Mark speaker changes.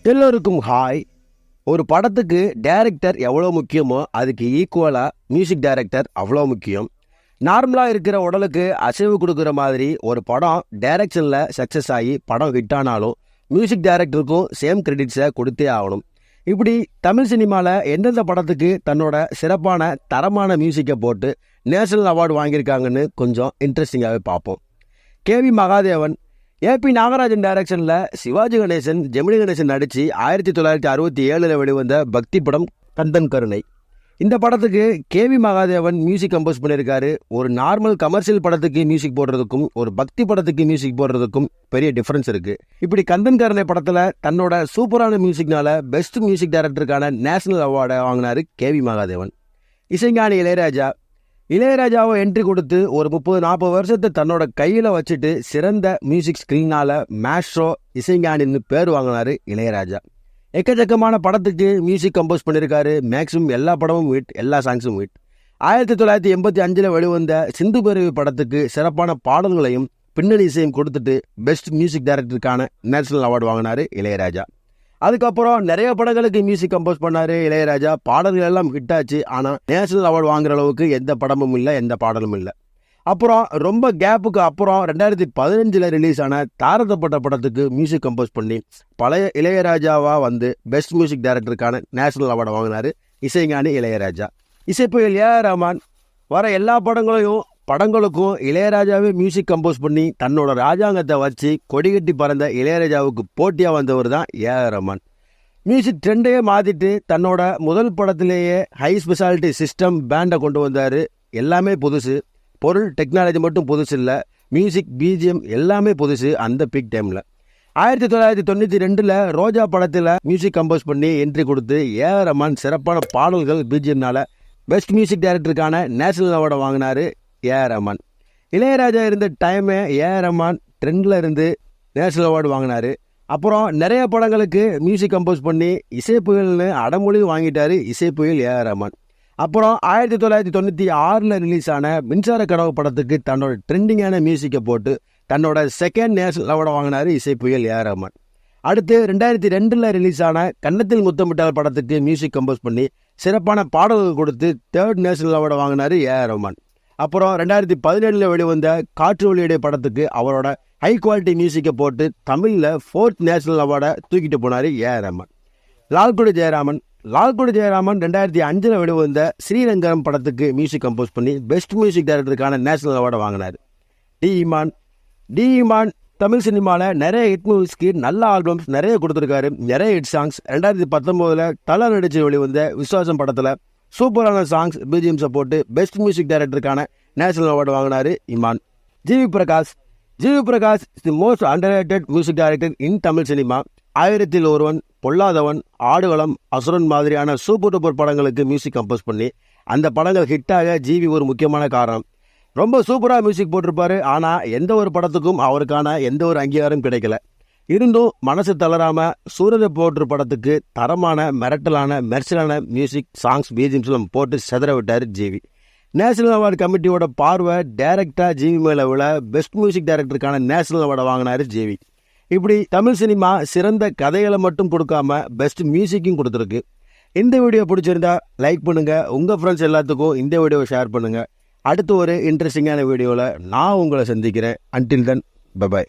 Speaker 1: எல்லோருக்கும் ஹாய். ஒரு படத்துக்கு டைரக்டர் எவ்வளோ முக்கியமோ அதுக்கு ஈக்குவலாக மியூசிக் டைரக்டர் அவ்வளோ முக்கியம். நார்மலாக இருக்கிற உடலுக்கு அசைவு கொடுக்குற மாதிரி ஒரு படம் டைரக்ஷனில் சக்ஸஸ் ஆகி படம் ஹிட் ஆனாலும் மியூசிக் டைரக்டருக்கும் சேம் கிரெடிட்ஸை கொடுத்தே ஆகணும். இப்படி தமிழ் சினிமாவில் எந்தெந்த படத்துக்கு தன்னோட சிறப்பான தரமான மியூசிக்கை போட்டு நேஷனல் அவார்டு வாங்கியிருக்காங்கன்னு கொஞ்சம் இன்ட்ரெஸ்டிங்காகவே பார்ப்போம். கேவி மகாதேவன், ஏபி நாகராஜன் டைரக்ஷனில் சிவாஜி கணேசன், ஜெமினி கணேசன் நடித்து 1967 வெளிவந்த பக்தி படம் கந்தன் கருணை. இந்த படத்துக்கு கேவி மகாதேவன் மியூசிக் கம்போஸ் பண்ணியிருக்காரு. ஒரு நார்மல் கமர்ஷியல் படத்துக்கு மியூசிக் போடுறதுக்கும் ஒரு பக்தி படத்துக்கு மியூசிக் போடுறதுக்கும் பெரிய டிஃப்ரென்ஸ் இருக்குது. இப்படி கந்தன் கருணை படத்தில் தன்னோட சூப்பரான மியூசிக்னால பெஸ்ட் மியூசிக் டைரக்டருக்கான நேஷனல் அவார்டை வாங்கினார் கேவி மகாதேவன். இசைஞானி இளையராஜாவை என்ட்ரி கொடுத்து ஒரு 30-40 வருஷத்தை தன்னோட கையில் வச்சுட்டு சிறந்த மியூசிக் ஸ்க்ரீனால் மேஸ்ட்ரோ இசைஞானின்னு பேர் வாங்கினார் இளையராஜா. எக்கச்சக்கமான படத்துக்கு மியூசிக் கம்போஸ் பண்ணியிருக்காரு. மேக்ஸிமம் எல்லா படமும் ஹிட், எல்லா சாங்ஸும் ஹிட். 1985 வெளிவந்த சிந்து பேரவி படத்துக்கு சிறப்பான பாடல்களையும் பின்னணி இசையும் கொடுத்துட்டு பெஸ்ட் மியூசிக் டைரக்டருக்கான நேஷனல் அவார்டு வாங்கினார் இளையராஜா. அதுக்கப்புறம் நிறைய படங்களுக்கு மியூசிக் கம்போஸ் பண்ணார் இளையராஜா. பாடல்கள் எல்லாம் ஹிட் ஆச்சு. ஆனால் நேஷனல் அவார்டு வாங்குற அளவுக்கு எந்த படமும் இல்லை, எந்த பாடலும் இல்லை. அப்புறம் ரொம்ப கேப்புக்கு அப்புறம் 2015 ரிலீஸ் ஆன தாரதப்பட்ட படத்துக்கு மியூசிக் கம்போஸ் பண்ணி பழைய இளையராஜாவாக வந்து பெஸ்ட் மியூசிக் டைரக்டருக்கான நேஷனல் அவார்டு வாங்கினார் இசைஞானி இளையராஜா. இசைப்புயல் ஏஆர் ரஹ்மான். வர எல்லா படங்களுக்கும் இளையராஜாவே மியூசிக் கம்போஸ் பண்ணி தன்னோட ராஜாங்கத்தை வச்சு கொடிகட்டி பறந்த இளையராஜாவுக்கு போட்டியாக வந்தவர் தான் ஏஆர் ரஹ்மான். மியூசிக் ட்ரெண்டையே மாற்றிட்டு தன்னோட முதல் படத்திலேயே ஹை ஸ்பெஷாலிட்டி சிஸ்டம் பேண்டை கொண்டு வந்தார். எல்லாமே புதுசு, பொருள் டெக்னாலஜி மட்டும் புதுசு இல்லை, மியூசிக் பிஜிஎம் எல்லாமே புதுசு. அந்த பீக் டைமில் 1992 ரோஜா படத்தில் மியூசிக் கம்போஸ் பண்ணி என்ட்ரி கொடுத்து ஏஆர் ரஹ்மான் சிறப்பான பாடல்கள் பிஜிஎம்னால பெஸ்ட் மியூசிக் டைரக்டருக்கான நேஷனல் அவார்டை வாங்கினார் ஏஆர் ரஹ்மான். இளையராஜா இருந்த டைமே ஏஆர் ரஹ்மான் ட்ரெண்டில் இருந்து நேஷனல் அவார்டு வாங்கினார். அப்புறம் நிறைய படங்களுக்கு மியூசிக் கம்போஸ் பண்ணி இசைப்புயல்னு அடமொழி வாங்கிட்டார் இசைப்புயல் ஏஆர் ரஹ்மான். அப்புறம் 1996 ரிலீஸ் ஆன மின்சார கனவு படத்துக்கு தன்னோட ட்ரெண்டிங்கான மியூசிக்கை போட்டு தன்னோட செகண்ட் நேஷனல் அவார்டை வாங்கினார் இசைப்புயல் ஏஆர் ரஹ்மான். அடுத்து 2002 ரிலீஸ் ஆன கன்னத்தில் முத்தமிட்டால் படத்துக்கு மியூசிக் கம்போஸ் பண்ணி சிறப்பான பாடல்கள் கொடுத்து தேர்ட் நேஷனல் அவார்டை வாங்கினார் ஏஆர் ரஹ்மான். அப்புறம் 2017 வெளிவந்த காற்று ஒளியுடைய படத்துக்கு அவரோட ஹை குவாலிட்டி மியூசிக்கை போட்டு தமிழில் 4th நேஷனல் அவார்டை தூக்கிட்டு போனார் ஏஆர் ரஹ்மான். லால்குடி ஜெயராமன் 2005 வெளிவந்த ஸ்ரீரங்கம் படத்துக்கு மியூசிக் கம்போஸ் பண்ணி பெஸ்ட் மியூசிக் டைரக்டருக்கான நேஷனல் அவார்டை வாங்கினார். டி இமான் தமிழ் சினிமாவில் நிறைய ஹிட் மூவிஸ்க்கு நல்ல ஆல்பம்ஸ் நிறைய கொடுத்துருக்காரு, நிறைய ஹிட் சாங்ஸ். 2019 தலை நடிச்சு வெளிவந்த விஸ்வாசம் படத்தில் சூப்பரான சாங்ஸ் பிஜிஎம்ஸை போட்டு பெஸ்ட் மியூசிக் டைரக்டருக்கான நேஷனல் அவார்டு வாங்கினார் Imman. GV Prakash is the most underrated music director in Tamil cinema. 1000 ஒருவன், பொல்லாதவன், ஆடுகளம், அசுரன் மாதிரியான சூப்பர் டூப்பர் படங்களுக்கு மியூசிக் கம்போஸ் பண்ணி அந்த படங்கள் ஹிட்டாக ஜிவி ஒரு முக்கியமான காரணம். ரொம்ப சூப்பராக மியூசிக் போட்டிருப்பாரு. ஆனால் எந்த ஒரு படத்துக்கும் அவருக்கான எந்த ஒரு அங்கீகாரம் கிடைக்கல. இருந்தும் மனசு தளராமல் சூரரை போட்டு படத்துக்கு தரமான மெர்சலான மியூசிக் சாங்ஸ் பிஜிஎம்ஸ்லாம் போட்டு செதற விட்டார் ஜிவி. நேஷனல் அவார்டு கமிட்டியோட பார்வை டைரக்டாக ஜிவி மேலே விட பெஸ்ட் மியூசிக் டைரக்டருக்கான நேஷனல் அவார்டை வாங்கினார் ஜிவி. இப்படி தமிழ் சினிமா சிறந்த கதைகளை மட்டும் கொடுக்காம பெஸ்ட் மியூசிக்கும் கொடுத்துருக்கு. இந்த வீடியோ பிடிச்சிருந்தா லைக் பண்ணுங்கள், உங்கள் ஃப்ரெண்ட்ஸ் எல்லாத்துக்கும் இந்த வீடியோவை ஷேர் பண்ணுங்கள். அடுத்து ஒரு இன்ட்ரெஸ்டிங்கான வீடியோவில் நான் உங்களை சந்திக்கிறேன். Until then, by.